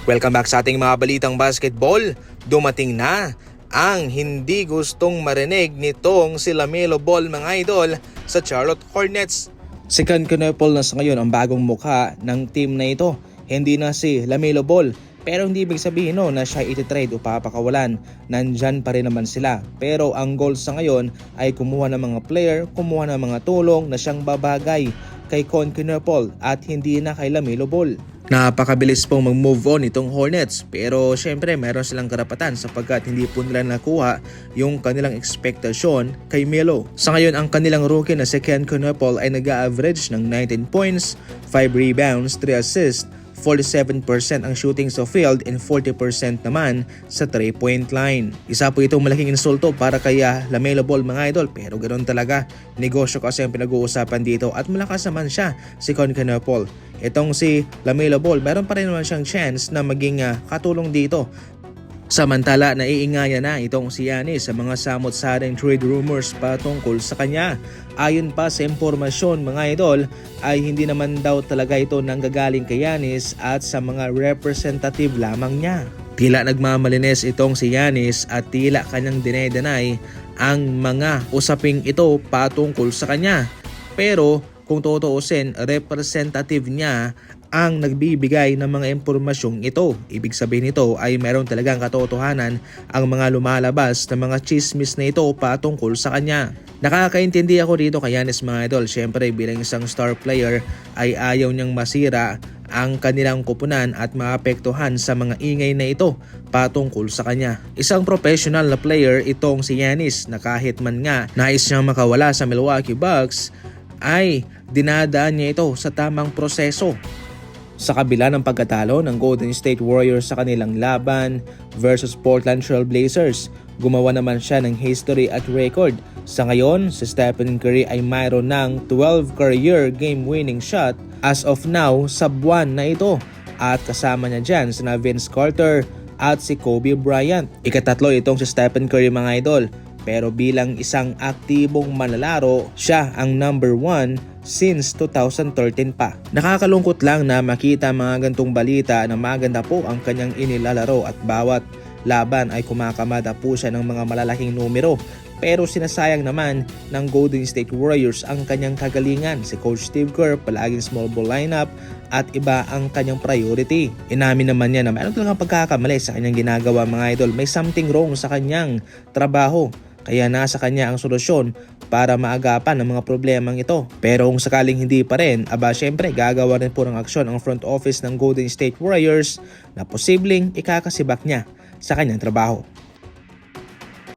Welcome back sa ating mga balitang basketball. Dumating na ang hindi gustong marinig nitong si LaMelo Ball mga idol sa Charlotte Hornets. Si Ken Knueppel na sa ngayon ang bagong mukha ng team na ito. Hindi na si LaMelo Ball, pero hindi ibig sabihin na siya iti-trade o papakawalan. Nandyan pa rin naman sila. Pero ang goal sa ngayon ay kumuha ng mga player, kumuha ng mga tulong na siyang babagay kay Ken Knueppel at hindi na kay LaMelo Ball. Napakabilis pong mag-move on itong Hornets, pero syempre meron silang karapatan sapagkat hindi po nila nakuha yung kanilang expectation kay Melo. Sa ngayon ang kanilang rookie na si Ken Knueppel ay nag-average ng 19 points, 5 rebounds, 3 assists, 47% ang shooting sa field and 40% naman sa 3-point line. Isa po itong malaking insulto para kay LaMelo Ball mga idol, pero ganoon talaga. Negosyo kasi ang pinag-uusapan dito at malakas naman siya si Ken Knueppel. Itong si LaMelo Ball, meron pa rin naman siyang chance na maging katulong dito. Samantala, naiingaya na itong si Giannis sa mga samot-saring trade rumors patungkol sa kanya. Ayon pa sa impormasyon mga idol, ay hindi naman daw talaga ito nanggagaling kay Giannis at sa mga representative lamang niya. Tila nagmamalinis itong si Giannis at tila kanyang dinedenay ang mga usaping ito patungkol sa kanya. Pero kung tutuusin, representative niya ang nagbibigay ng mga impormasyong ito. Ibig sabihin nito ay meron talagang katotohanan ang mga lumalabas na mga chismis na ito patungkol sa kanya. Nakakaintindi ako dito kay Giannis mga idol. Siyempre bilang isang star player ay ayaw niyang masira ang kanilang kupunan at maapektuhan sa mga ingay na ito patungkol sa kanya. Isang professional na player itong si Giannis na kahit man nga nais niyang makawala sa Milwaukee Bucks ay dinadaan niya ito sa tamang proseso. Sa kabila ng pagkatalo ng Golden State Warriors sa kanilang laban versus Portland Trail Blazers, gumawa naman siya ng history at record. Sa ngayon, si Stephen Curry ay mayroon ng 12 career game-winning shot as of now sa buwan na ito. At kasama niya dyan sina Vince Carter at si Kobe Bryant. Ikatatlo itong si Stephen Curry mga idol. Pero bilang isang aktibong manlalaro, siya ang number 1 since 2013 pa. Nakakalungkot lang na makita mga gantong balita na maganda po ang kanyang inilalaro at bawat laban ay kumakamada po siya ng mga malalaking numero. Pero sinasayang naman ng Golden State Warriors ang kanyang kagalingan. Si Coach Steve Kerr palaging small ball lineup at iba ang kanyang priority. Inamin naman niya na mayroon talagang pagkakamali sa kanyang ginagawa mga idol. May something wrong sa kanyang trabaho. Kaya nasa kanya ang solusyon para maagapan ang mga problemang ito. Pero kung sakaling hindi pa rin, syempre gagawa rin po ng aksyon ang front office ng Golden State Warriors na posibleng ikakasibak niya sa kanyang trabaho.